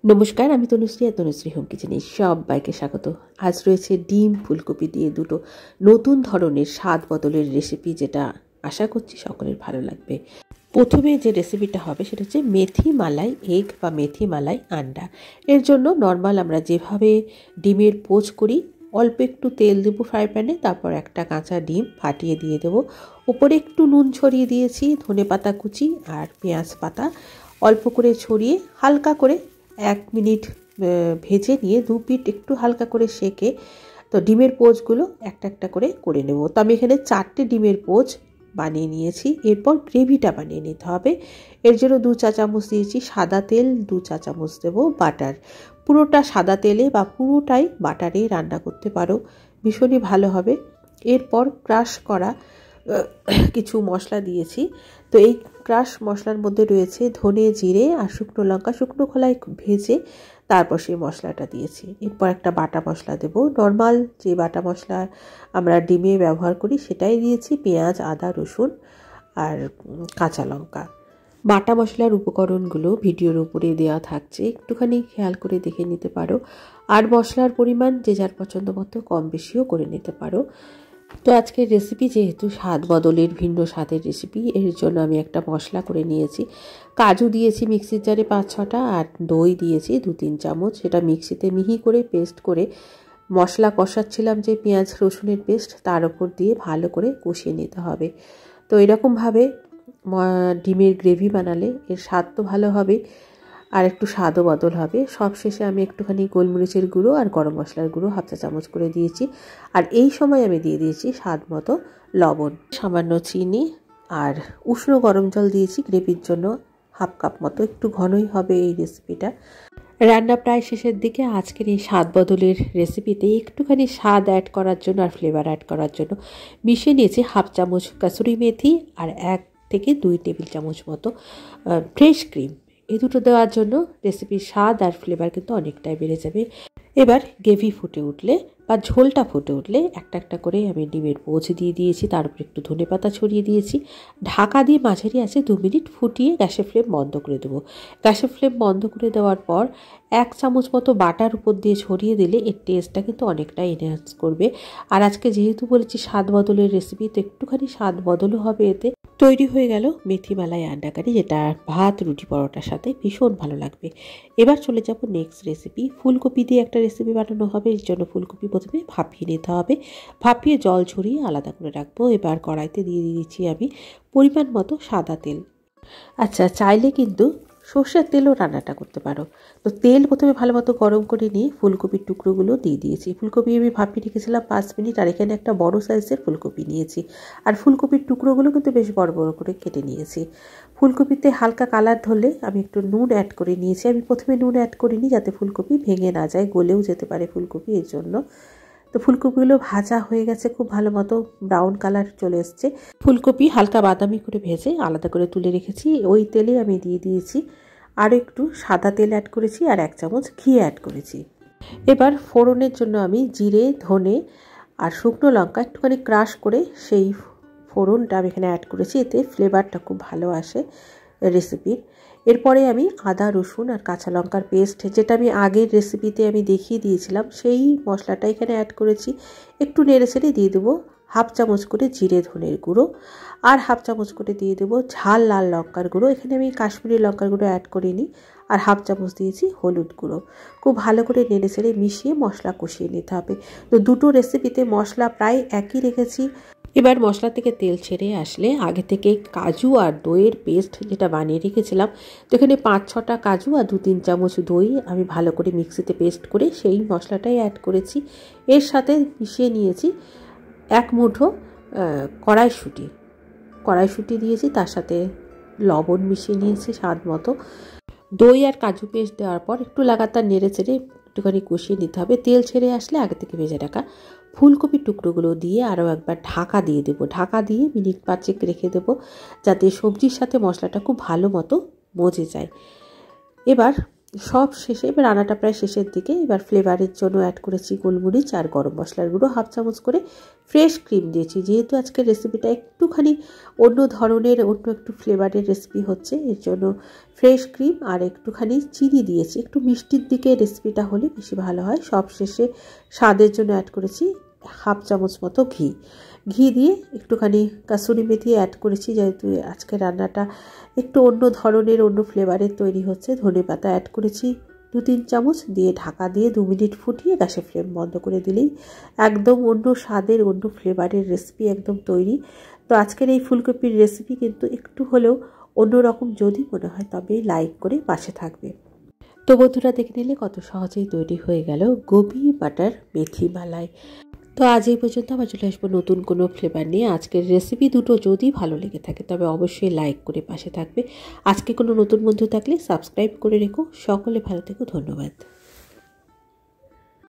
নমস্কার, আমি তনুশ্রী আর তনুশ্রী হোম কিচেনে সবাইকে স্বাগত। আজ রয়েছে ডিম ফুলকপি দিয়ে দুটো নতুন ধরনের স্বাদ বদলের রেসিপি, যেটা আশা করছি সকলের ভালো লাগবে। প্রথমে যে রেসিপিটা হবে সেটা হচ্ছে মেথি মালাই এগ বা মেথি মালাই আন্ডা। এর জন্য নর্মাল আমরা যেভাবে ডিমের পোচ করি, অল্প একটু তেল দেবো ফ্রাই প্যানে, তারপর একটা কাঁচা ডিম ফাটিয়ে দিয়ে দেবো। ওপরে একটু নুন ছড়িয়ে দিয়েছি, ধনে পাতা কুচি আর পেঁয়াজ পাতা অল্প করে ছড়িয়ে হালকা করে 1 মিনিট ভেজে নিয়ে 2 পিঠ একটু হালকা করে সেকে তো ডিমের পোচগুলো একটা একটা করে নেব। তো আমি এখানে 4টে ডিমের পোচ বানিয়ে নিয়েছি। এরপর গ্রেভিটা বানিয়ে নিতে হবে। এর জন্য 2 চা চামচ দিয়েছি সাদা তেল, 2 চা চামচ দেবো বাটার। পুরোটা সাদা তেলে বা পুরোটাই বাটারে রান্না করতে পারো, ভীষণই ভালো হবে। এরপর ক্রাশ করা কিছু মশলা দিয়েছি। তো এই ক্রাশ মশলার মধ্যে রয়েছে ধনে, জিরে আর শুকনো লঙ্কা, শুকনো খোলায় ভেজে তারপর সেই মশলাটা দিয়েছি। এরপর একটা বাটা মশলা দেবো, নর্মাল যে বাটা মশলা আমরা ডিমে ব্যবহার করি সেটাই দিয়েছি। পেঁয়াজ, আদা, রসুন আর কাঁচা লঙ্কা। বাটা মশলার উপকরণগুলো ভিডিওর উপরে দেওয়া থাকছে, একটুখানি খেয়াল করে দেখে নিতে পারো। আর মশলার পরিমাণ যে যার পছন্দ মতো কম বেশিও করে নিতে পারো। তো আজকের রেসিপি যেহেতু স্বাদ বদলের ভিন্ন স্বাদের রেসিপি, এর জন্য আমি একটা মশলা করে নিয়েছি। কাজু দিয়েছি মিক্সির জারে 5-6টা, আর দই দিয়েছি 2-3 চামচ। সেটা মিক্সিতে মিহি করে পেস্ট করে মশলা কষাচ্ছিলাম যে পেঁয়াজ রসুনের পেস্ট, তার উপর দিয়ে ভালো করে কষিয়ে নিতে হবে। তো এরকমভাবে ডিমের গ্রেভি বানালে এর স্বাদ তো ভালো হবে, আর একটু স্বাদও বদল হবে। সবশেষে আমি একটুখানি গোলমরিচের গুঁড়ো আর গরম মশলার গুঁড়ো 1/2 চা চামচ করে দিয়েছি। আর এই সময় আমি দিয়ে দিয়েছি স্বাদ মতো লবণ, সামান্য চিনি আর উষ্ণ গরম জল দিয়েছি গ্রেভির জন্য 1/2 কাপ মতো। একটু ঘনই হবে এই রেসিপিটা। রান্না প্রায় শেষের দিকে। আজকের এই স্বাদ বদলের রেসিপিতে একটুখানি স্বাদ অ্যাড করার জন্য আর ফ্লেভার অ্যাড করার জন্য মিশিয়ে নিয়েছি 1/2 চামচ কাসুরি মেথি আর 1 থেকে 2 টেবিল চামচ মতো ফ্রেশ ক্রিম। এই দুটো দেওয়ার জন্য রেসিপির স্বাদ আর ফ্লেভার কিন্তু অনেকটাই বেড়ে যাবে। এবার গ্রেভি ফুটে উঠলে বা ঝোলটা ফুটে উঠলে একটা একটা করে আমি ডিমের পোচ দিয়ে দিয়েছি, তার উপর একটু ধনে পাতা ছড়িয়ে দিয়েছি। ঢাকা দিয়ে মাঝারি আছে 2 মিনিট ফুটিয়ে গ্যাসের ফ্লেম বন্ধ করে দেবো। গ্যাসের ফ্লেম বন্ধ করে দেওয়ার পর 1 চামচ মতো বাটার উপর দিয়ে ছড়িয়ে দিলে এর টেস্টটা কিন্তু অনেকটাই এনহ্যান্স করবে। আর আজকে যেহেতু বলেছি স্বাদ বদলের রেসিপি, তো একটুখানি স্বাদ বদলও হবে এতে। তৈরি হয়ে গেল মেথি মালাই আন্ডা কারি, যেটা ভাত, রুটি, পরোটার সাথে ভীষণ ভালো লাগবে। এবার চলে যাব নেক্সট রেসিপি। ফুলকপি দিয়ে একটা রেসিপি বানানো হবে। এর জন্য ফুলকপি প্রথমে ভাপিয়ে নিতে হবে। ভাপিয়ে জল ঝরিয়ে আলাদা করে রাখবো। এবার কড়াইতে দিয়ে দিয়েছি আমি পরিমাণ মতো সাদা তেল। আচ্ছা, চাইলে কিন্তু সর্ষের তেলও রান্নাটা করতে পারো। তো তেল প্রথমে ভালো মতো গরম করে নিয়ে ফুলকপির টুকরোগুলো দিয়ে দিয়েছি। ফুলকপি আমি ভাপিয়ে রেখেছিলাম 5 মিনিট, আর এখানে একটা বড় সাইজের ফুলকপি নিয়েছি। আর ফুলকপির টুকরোগুলো কিন্তু বেশ বড় বড় করে কেটে নিয়েছি। ফুলকপিতে হালকা কালার ধরলে আমি একটু নুন অ্যাড করে নিয়েছি। আমি প্রথমে নুন অ্যাড করিনি, যাতে ফুলকপি ভেঙে না যায়, গলেও যেতে পারে ফুলকপি, এর জন্য। তো ফুলকপিগুলো ভাজা হয়ে গেছে, খুব ভালো মতো ব্রাউন কালার চলে এসছে। ফুলকপি হালকা বাদামি করে ভেজে আলাদা করে তুলে রেখেছি। ওই তেলে আমি দিয়ে দিয়েছি আরও একটু সাদা তেল অ্যাড করেছি আর 1 চামচ ঘি অ্যাড করেছি। এবার ফোড়নের জন্য আমি জিরে, ধনে আর শুকনো লঙ্কা একটুখানি ক্রাশ করে সেই ফোড়নটা আমি এখানে অ্যাড করেছি। এতে ফ্লেভারটা খুব ভালো আসে রেসিপির। এরপরে আমি আদা, রসুন আর কাঁচা লঙ্কার পেস্ট, যেটা আমি আগের রেসিপিতে আমি দেখিয়ে দিয়েছিলাম, সেই মশলাটা এখানে অ্যাড করেছি। একটু নেড়ে ছেড়ে দিয়ে দেবো 1/2 চামচ করে জিরে ধনের গুঁড়ো, আর 1/2 চামচ করে দিয়ে দেবো ঝাল লাল লঙ্কার গুঁড়ো। এখানে আমি কাশ্মীরি লঙ্কার গুঁড়ো অ্যাড করিনি। আর 1/2 চামচ দিয়েছি হলুদ গুঁড়ো। খুব ভালো করে নেড়ে ছেড়ে মিশিয়ে মশলা কষিয়ে নিতে হবে। তো দুটো রেসিপিতে মশলা প্রায় একই রেখেছি। এবার মশলা থেকে তেল ছেড়ে আসলে আগে থেকে কাজু আর দইয়ের পেস্ট যেটা বানিয়ে রেখেছিলাম, তো এখানে 5-6টা কাজু আর 2-3 চামচ দই আমি ভালো করে মিক্সিতে পেস্ট করে সেই মশলাটাই অ্যাড করেছি। এর সাথে মিশিয়ে নিয়েছি 1 মুঠো কড়াইশুঁটি দিয়েছি, তার সাথে লবণ মিশিয়ে নিয়েছি স্বাদ মতো। দই আর কাজু পেস্ট দেওয়ার পর একটু লাগাতার নেড়ে চেড়ে একটুখানি কষিয়ে নিতে হবে। তেল ছেড়ে আসলে আগে থেকে ভেজে রাখা ফুলকপির টুকরোগুলো দিয়ে আরও একবার ঢাকা দিয়ে দেবো। ঢাকা দিয়ে মিনিট 5 রেখে দেবো, যাতে সবজির সাথে মশলাটা খুব ভালো মতো মজে যায়। এবার সব শেষে এবার রান্নাটা প্রায় শেষের দিকে এবার ফ্লেভারের জন্য অ্যাড করেছি গোলমরিচ আর গরম মশলার গুঁড়ো 1/2 চামচ করে, ফ্রেশ ক্রিম দিয়েছি। যেহেতু আজকের রেসিপিটা একটুখানি অন্য ধরনের, অন্য একটু ফ্লেভারের রেসিপি হচ্ছে, এর জন্য ফ্রেশ ক্রিম আর একটুখানি চিনি দিয়েছি। একটু মিষ্টির দিকে রেসিপিটা হলে বেশি ভালো হয়। সব শেষে স্বাদের জন্য অ্যাড করেছি 1/2 চামচ মতো ঘি দিয়ে একটুখানি কাসুরি মেথি অ্যাড করেছি, যেহেতু আজকে রান্নাটা একটু অন্য ধরনের, অন্য ফ্লেভারের তৈরি হচ্ছে। ধনেপাতা অ্যাড করেছি 2-3 চামচ, দিয়ে ঢাকা দিয়ে 2 মিনিট ফুটিয়ে গ্যাসের ফ্লেম বন্ধ করে দিলেই একদম অন্য স্বাদের, অন্য ফ্লেভারের রেসিপি একদম তৈরি। তো আজকের এই ফুলকপির রেসিপি কিন্তু একটু হলেও অন্যরকম যদি মনে হয় তবে লাইক করে পাশে থাকবে। তো বন্ধুরা, দেখে নিলে কত সহজেই তৈরি হয়ে গেল গোবি বাটার মেথি মালাই। তো আজ এই পর্যন্ত, আবার চলে আসবো নতুন কোনো ফ্লেভার নিয়ে। আজকের রেসিপি দুটো যদি ভালো লেগে থাকে তবে অবশ্যই লাইক করে পাশে থাকবে। আজকে কোনো নতুন বন্ধু থাকলে সাবস্ক্রাইব করে রেখো। সকলে ভালো থেকো, ধন্যবাদ।